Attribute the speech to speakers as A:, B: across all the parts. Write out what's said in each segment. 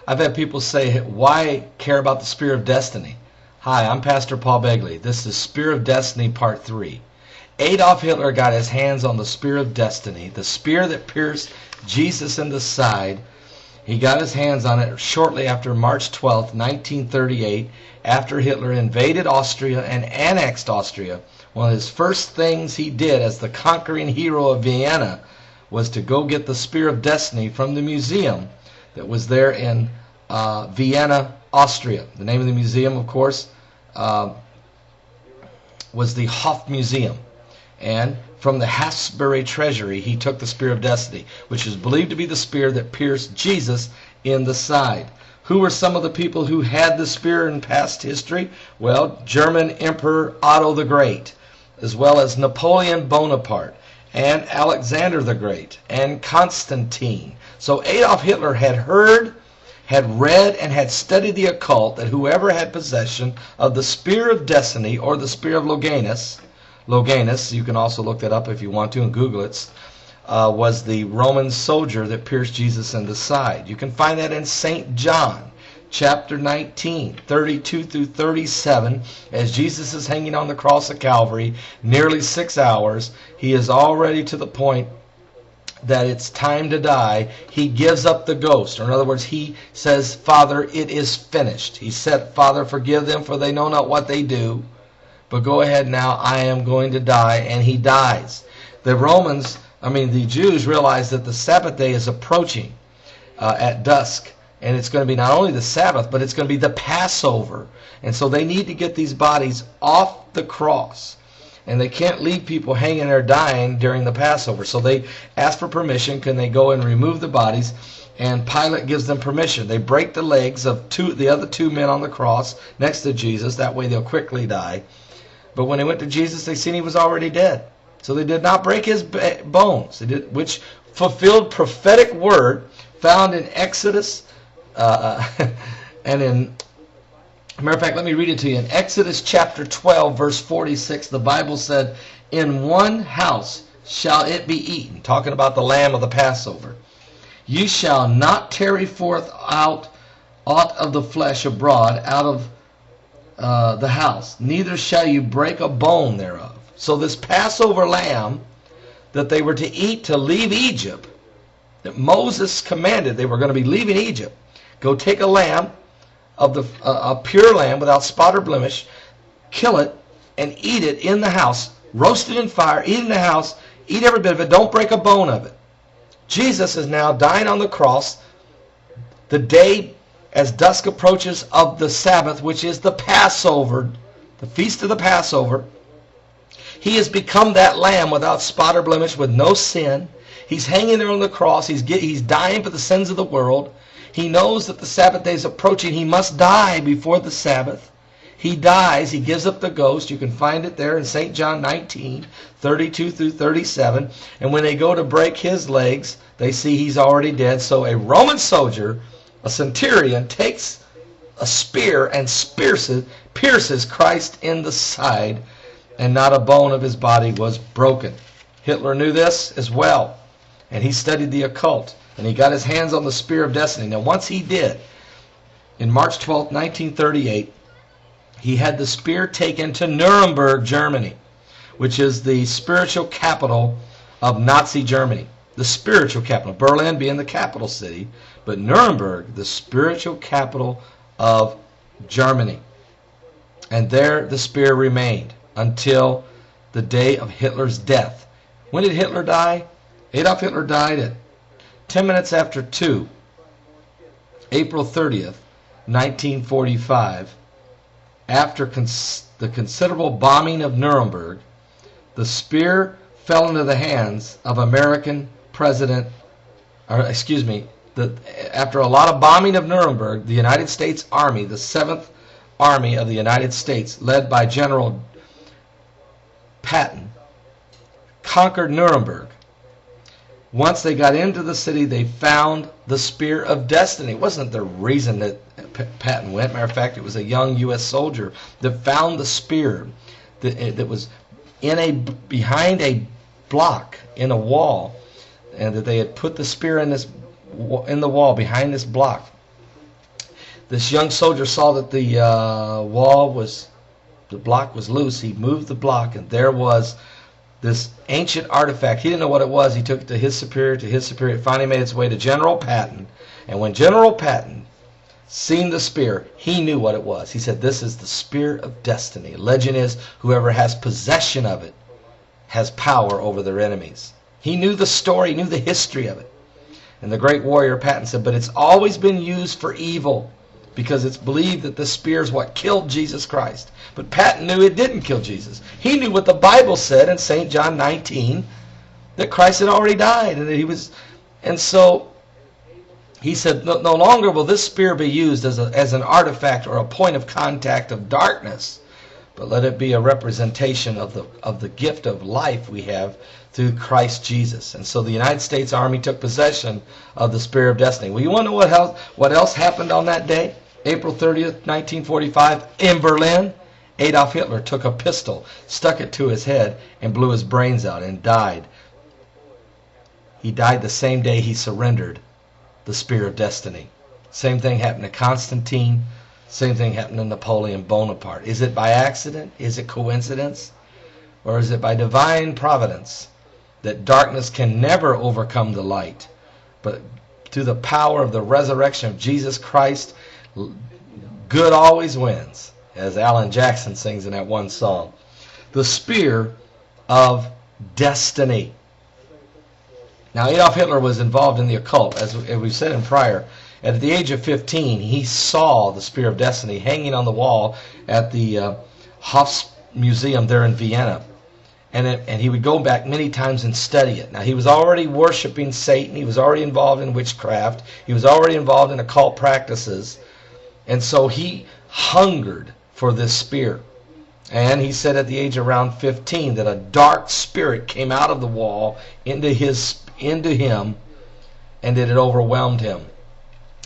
A: I've had people say, why care about the Spear of Destiny? Hi, I'm Pastor Paul Begley. This is Spear of Destiny Part 3. Adolf Hitler got his hands on the Spear of Destiny, the spear that pierced Jesus in the side. He got his hands on it shortly after March 12, 1938, after Hitler invaded Austria and annexed Austria. One of his first things he did as the conquering hero of Vienna was to go get the Spear of Destiny from the museum that was there in Vienna, Austria. The name of the museum, of course, was the Hof Museum. And from the Habsburg treasury, he took the Spear of Destiny, which is believed to be the spear that pierced Jesus in the side. Who were some of the people who had the spear in past history? Well, German Emperor Otto the Great, as well as Napoleon Bonaparte, and Alexander the Great, and Constantine. So Adolf Hitler had heard, had read, and had studied the occult that whoever had possession of the Spear of Destiny, or the Spear of Longinus, you can also look that up if you want to and Google it, was the Roman soldier that pierced Jesus in the side. You can find that in St. John, chapter 19, 32 through 37. As Jesus is hanging on the cross of Calvary, nearly 6 hours, he is already to the point that it's time to die. He gives up the ghost. Or in other words, he says, Father, it is finished. He said, Father, forgive them, for they know not what they do. But go ahead now, I am going to die. And he dies. The Jews realize that the Sabbath day is approaching at dusk. And it's going to be not only the Sabbath, but it's going to be the Passover. And so they need to get these bodies off the cross. And they can't leave people hanging there dying during the Passover. So they ask for permission. Can they go and remove the bodies? And Pilate gives them permission. They break the legs of the other two men on the cross next to Jesus. That way they'll quickly die. But when they went to Jesus, they seen he was already dead. So they did not break his bones, which fulfilled prophetic word found in Exodus. And in matter of fact, let me read it to you. In Exodus chapter 12, verse 46, the Bible said, in one house shall it be eaten, talking about the lamb of the Passover. You shall not tarry forth out aught of the flesh abroad out of the house, neither shall you break a bone thereof. So this Passover lamb that they were to eat to leave Egypt, that Moses commanded, they were going to be leaving Egypt. Go take a lamb, a pure lamb without spot or blemish, kill it and eat it in the house, roast it in fire, eat it in the house, eat every bit of it, don't break a bone of it. Jesus is now dying on the cross the day as dusk approaches of the Sabbath, which is the Passover, the feast of the Passover. He has become that lamb without spot or blemish, with no sin. He's hanging there on the cross. He's dying for the sins of the world. He knows that the Sabbath day is approaching. He must die before the Sabbath. He dies. He gives up the ghost. You can find it there in St. John 19, 32 through 37. And when they go to break his legs, they see he's already dead. So a Roman soldier, a centurion, takes a spear and pierces Christ in the side, and not a bone of his body was broken. Hitler knew this as well, and he studied the occult. And he got his hands on the Spear of Destiny. Now, once he did, in March 12, 1938, he had the spear taken to Nuremberg, Germany, which is the spiritual capital of Nazi Germany. The spiritual capital. Berlin being the capital city, but Nuremberg, the spiritual capital of Germany. And there the spear remained until the day of Hitler's death. When did Hitler die? Adolf Hitler died at 10 minutes after 2, April 30th, 1945. After the considerable bombing of Nuremberg, the spear fell into the hands of American President, after a lot of bombing of Nuremberg, the United States Army, the 7th Army of the United States, led by General Patton, conquered Nuremberg. Once they got into the city, they found the Spear of Destiny. It wasn't the reason that Patton went. Matter of fact, it was a young U.S. soldier that found the spear that was behind a block in a wall, and that they had put the spear in the wall behind this block. this young soldier saw that the block was loose. He moved the block, and there was this ancient artifact. He didn't know what it was. He took it to his superior. It finally made its way to General Patton. And when General Patton seen the spear, he knew what it was. He said, this is the spear of destiny. Legend is, whoever has possession of it has power over their enemies. He knew the story, knew the history of it. And the great warrior Patton said, but it's always been used for evil, because it's believed that the spear is what killed Jesus Christ. But Patton knew it didn't kill Jesus. He knew what the Bible said in St. John 19, that Christ had already died, and that he was, and so he said, no longer will this spear be used as an artifact or a point of contact of darkness, but let it be a representation of the gift of life we have through Christ Jesus. And so the United States Army took possession of the spear of destiny. Well, you want to know what else happened on that day? April 30th, 1945, in Berlin, Adolf Hitler took a pistol, stuck it to his head, and blew his brains out and died. He died the same day he surrendered the spear of destiny. Same thing happened to Constantine. Same thing happened to Napoleon Bonaparte. Is it by accident? Is it coincidence? Or is it by divine providence that darkness can never overcome the light? But through the power of the resurrection of Jesus Christ, good always wins, as Alan Jackson sings in that one song. The spear of destiny. Now, Adolf Hitler was involved in the occult, as we've said in prior. At the age of 15, he saw the spear of destiny hanging on the wall at the Hofs Museum there in Vienna. And he would go back many times and study it. Now, he was already worshiping Satan. He was already involved in witchcraft. He was already involved in occult practices. And so he hungered for this spear. And he said at the age of around 15 that a dark spirit came out of the wall into him, and that it overwhelmed him,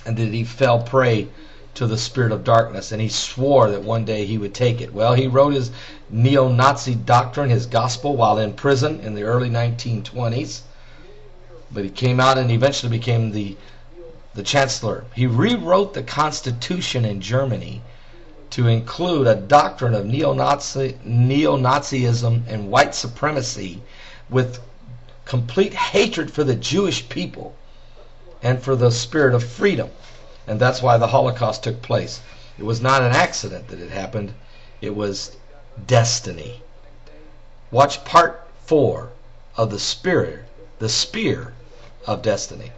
A: and that he fell prey to the spirit of darkness, and he swore that one day he would take it. Well, he wrote his neo-Nazi doctrine, his gospel, while in prison in the early 1920s, but he came out and eventually became the chancellor. He rewrote the Constitution in Germany to include a doctrine of neo-Nazism and white supremacy, with complete hatred for the Jewish people and for the spirit of freedom. And that's why the Holocaust took place. It was not an accident that it happened. It was destiny. Watch part 4 of the spear of destiny.